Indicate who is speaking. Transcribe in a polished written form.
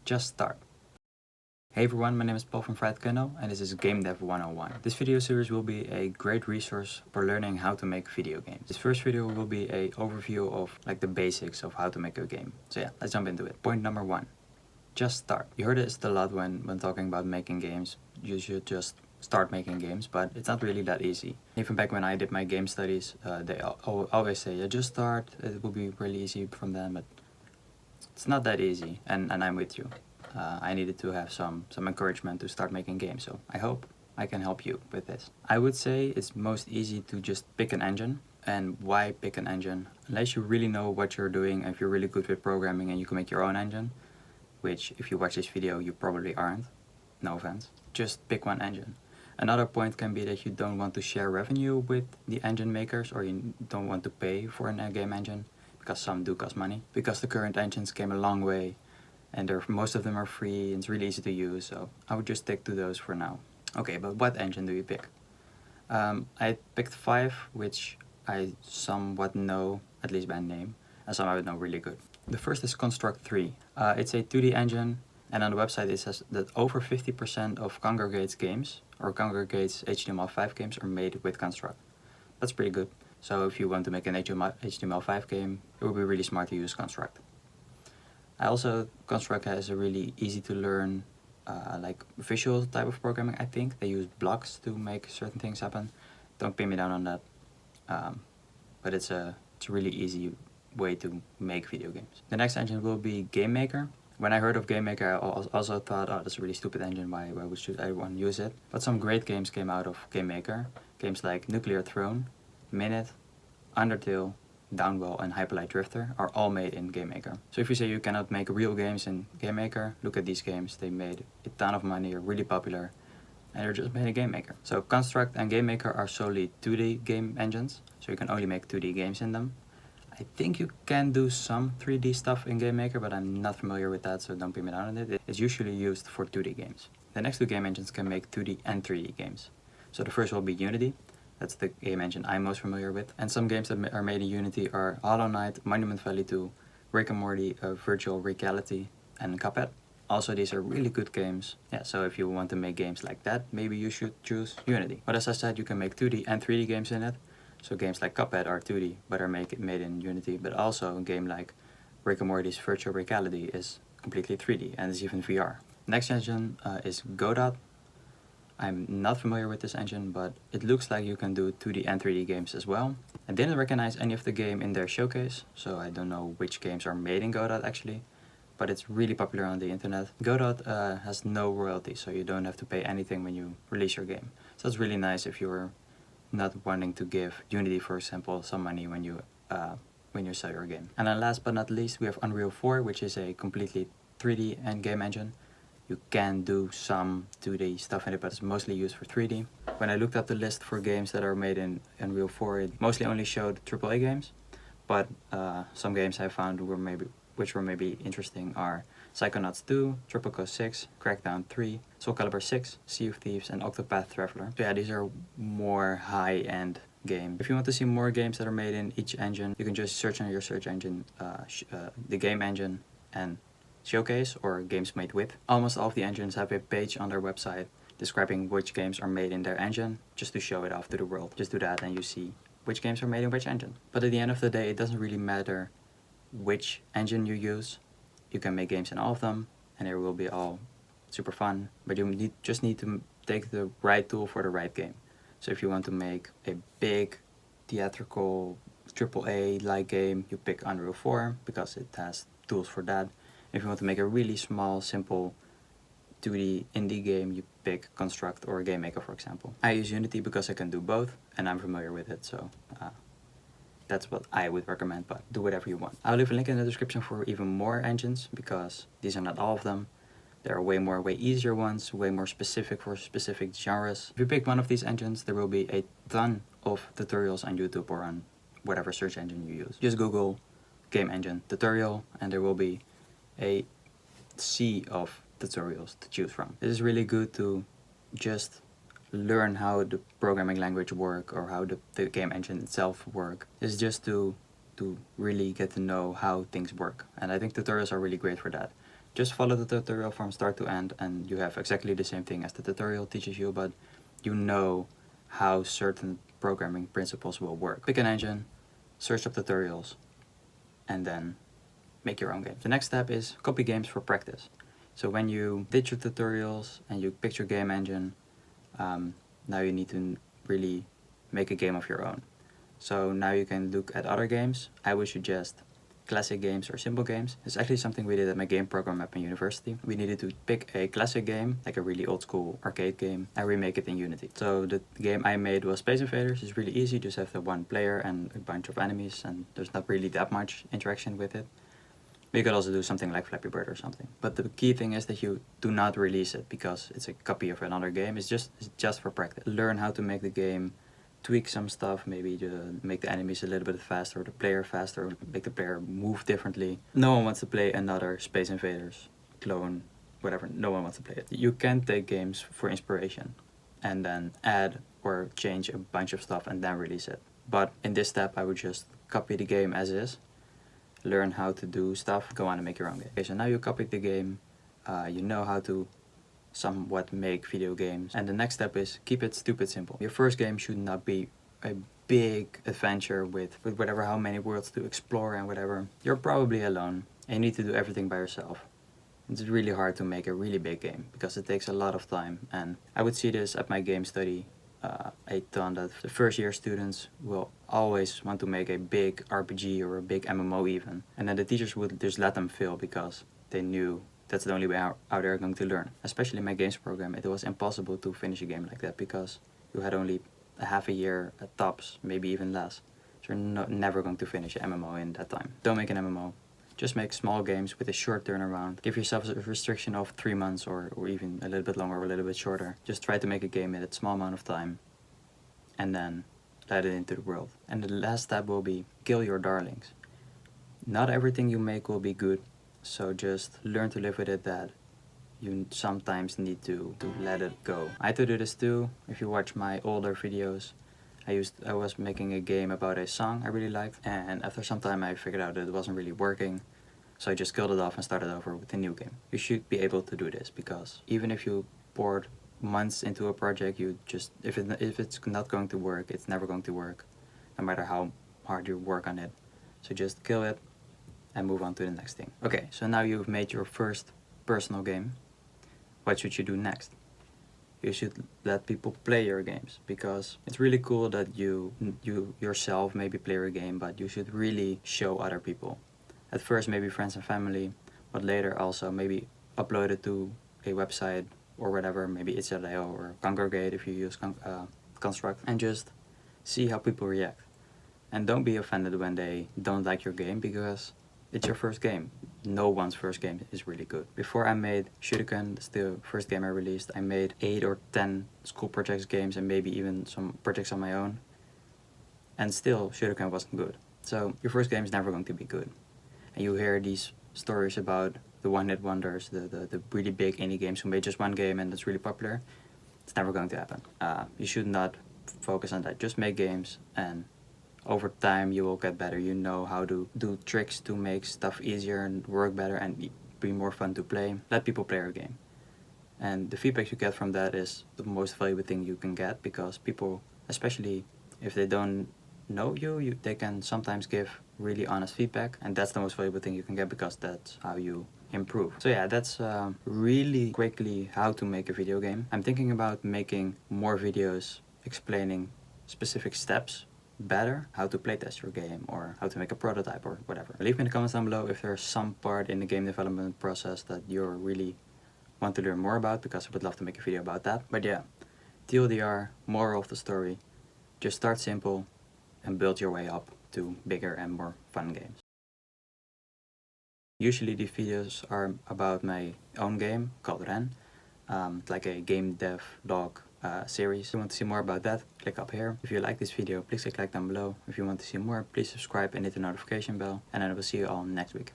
Speaker 1: Just start. Hey everyone, my name is Paul from Kernel and this is Game Dev 101. This video series will be a great resource for learning how to make video games. This first video will be an overview of the basics of how to make a game. So yeah, let's jump into it. Point number 1. Just start. You heard it a lot when talking about making games. You should just start making games, but it's not really that easy. Even back when I did my game studies, they always say, yeah, just start, it will be really easy from then, but it's not that easy, and I'm with you. I needed to have some encouragement to start making games, so I hope I can help you with this. I would say it's most easy to just pick an engine. And why pick an engine? Unless you really know what you're doing, if you're really good with programming and you can make your own engine, which if you watch this video you probably aren't, no offense, just pick one engine. Another point can be that you don't want to share revenue with the engine makers, or you don't want to pay for a game engine, because some do cost money. Because the current engines came a long way, and most of them are free, and it's really easy to use, so I would just stick to those for now. Okay, but what engine do you pick? I picked 5, which I somewhat know, at least by name, and some I would know really good. The first is Construct 3. It's a 2D engine, and on the website it says that over 50% of Congregate's games, or Congregate's HTML5 games, are made with Construct. That's pretty good. So if you want to make an HTML5 game, it would be really smart to use Construct. Construct has a really easy to learn visual type of programming, I think. They use blocks to make certain things happen. Don't pin me down on that. But it's a really easy way to make video games. The next engine will be GameMaker. When I heard of GameMaker, I also thought, oh, that's a really stupid engine, why should everyone use it? But some great games came out of GameMaker. Games like Nuclear Throne, Minute, Undertale, Downwell, and Hyperlight Drifter are all made in GameMaker. So if you say you cannot make real games in GameMaker, look at these games. They made a ton of money, are really popular, and they're just made in GameMaker. So Construct and GameMaker are solely 2D game engines, so you can only make 2D games in them. I think you can do some 3D stuff in GameMaker, but I'm not familiar with that, so don't pin me down on it. It's usually used for 2D games. The next 2 game engines can make 2D and 3D games. So the first will be Unity. That's the game engine I'm most familiar with. And some games that are made in Unity are Hollow Knight, Monument Valley 2, Rick and Morty, Virtual rick-ality, and Cuphead. Also, these are really good games. Yeah, so if you want to make games like that, maybe you should choose Unity. But as I said, you can make 2D and 3D games in it. So games like Cuphead are 2D, but are made in Unity. But also a game like Rick and Morty's Virtual rick-ality is completely 3D, and is even VR. Next engine is Godot. I'm not familiar with this engine, but it looks like you can do 2D and 3D games as well. I didn't recognize any of the game in their showcase, so I don't know which games are made in Godot actually, but it's really popular on the internet. Godot has no royalty, so you don't have to pay anything when you release your game. So it's really nice if you're not wanting to give Unity, for example, some money when you sell your game. And then last but not least, we have Unreal 4, which is a completely 3D and game engine. You can do some 2D stuff in it, but it's mostly used for 3D. When I looked up the list for games that are made in Unreal 4, it mostly only showed AAA games, but some games I found which were maybe interesting are Psychonauts 2, Triple Ghost 6, Crackdown 3, Soul Calibur 6, Sea of Thieves, and Octopath Traveler. So yeah, these are more high-end games. If you want to see more games that are made in each engine, you can just search on your search engine the game engine and showcase, or games made with. Almost all of the engines have a page on their website describing which games are made in their engine, just to show it off to the world. Just do that and you see which games are made in which engine. But at the end of the day, it doesn't really matter which engine you use. You can make games in all of them, and they will be all super fun, but you just need to take the right tool for the right game. So if you want to make a big theatrical AAA-like game, you pick Unreal 4 because it has tools for that. If you want to make a really small, simple 2D indie game, you pick Construct or GameMaker, for example. I use Unity because I can do both, and I'm familiar with it, so that's what I would recommend, but do whatever you want. I'll leave a link in the description for even more engines, because these are not all of them. There are way easier ones, way more specific for specific genres. If you pick one of these engines, there will be a ton of tutorials on YouTube or on whatever search engine you use. Just Google game engine tutorial, and there will be a sea of tutorials to choose from. It is really good to just learn how the programming language work, or how the game engine itself work. It's just to really get to know how things work, and I think tutorials are really great for that. Just follow the tutorial from start to end and you have exactly the same thing as the tutorial teaches you, but you know how certain programming principles will work. Pick an engine, search up tutorials, and then make your own game. The next step is copy games for practice. So when you did your tutorials and you picked your game engine, now you need to really make a game of your own. So now you can look at other games. I would suggest classic games or simple games. It's actually something we did at my game program at my university. We needed to pick a classic game, like a really old school arcade game, and remake it in Unity. So the game I made was Space Invaders. It's really easy, just have the one player and a bunch of enemies, and there's not really that much interaction with it. You could also do something like Flappy Bird or something. But the key thing is that you do not release it because it's a copy of another game. It's just for practice. Learn how to make the game, tweak some stuff, maybe to make the enemies a little bit faster, or the player faster, or make the player move differently. No one wants to play another Space Invaders clone, whatever. No one wants to play it. You can take games for inspiration and then add or change a bunch of stuff and then release it. But in this step, I would just copy the game as is, learn how to do stuff, go on and make your own game. Okay, so now you copied the game, you know how to somewhat make video games, and the next step is keep it stupid simple. Your first game should not be a big adventure with whatever, how many worlds to explore and whatever. You're probably alone and you need to do everything by yourself. It's really hard to make a really big game because it takes a lot of time, and I would see this at my game study a ton, that the first year students will always want to make a big RPG or a big MMO even, and then the teachers would just let them fail because they knew that's the only way how they're going to learn. Especially in my games program, it was impossible to finish a game like that because you had only a half a year at tops, maybe even less. So you're never going to finish an MMO in that time. Don't make an MMO. Just make small games with a short turnaround. Give yourself a restriction of 3 months or even a little bit longer or a little bit shorter. Just try to make a game in a small amount of time and then let it into the world. And the last step will be kill your darlings. Not everything you make will be good, so just learn to live with it, that you sometimes need to let it go. I had to do this too. If you watch my older videos, I was making a game about a song I really liked, and after some time I figured out that it wasn't really working, so I just killed it off and started over with a new game. You should be able to do this, because even if you poured months into a project, you just, if it's not going to work, it's never going to work, no matter how hard you work on it. So just kill it and move on to the next thing. Okay, so now you've made your first personal game. What should you do next? You should let people play your games, because it's really cool that you yourself maybe play your game, but you should really show other people. At first maybe friends and family, but later also maybe upload it to a website or whatever, maybe itch.io or Congregate if you use Construct, and just see how people react. And don't be offended when they don't like your game, because it's your first game. No one's first game is really good. Before I made Shuriken, that's the first game I released, I made 8 or 10 school projects games and maybe even some projects on my own. And still, Shuriken wasn't good. So your first game is never going to be good. And you hear these stories about the one-hit wonders, the really big indie games who made just one game and that's really popular. It's never going to happen. You should not focus on that. Just make games, and over time you will get better. You know how to do tricks to make stuff easier and work better and be more fun to play. Let people play your game. And the feedback you get from that is the most valuable thing you can get, because people, especially if they don't know you, they can sometimes give really honest feedback, and that's the most valuable thing you can get, because that's how you improve. So yeah, that's really quickly how to make a video game. I'm thinking about making more videos explaining specific steps better, how to playtest your game or how to make a prototype or whatever. Leave me in the comments down below if there's some part in the game development process that you really want to learn more about, because I would love to make a video about that. But yeah, TLDR, moral of the story, just start simple and build your way up to bigger and more fun games. Usually these videos are about my own game called Ren, like a game dev blog series. If you want to see more about that, click up here. If you like this video, please click like down below. If you want to see more, please subscribe and hit the notification bell, and then I will see you all next week.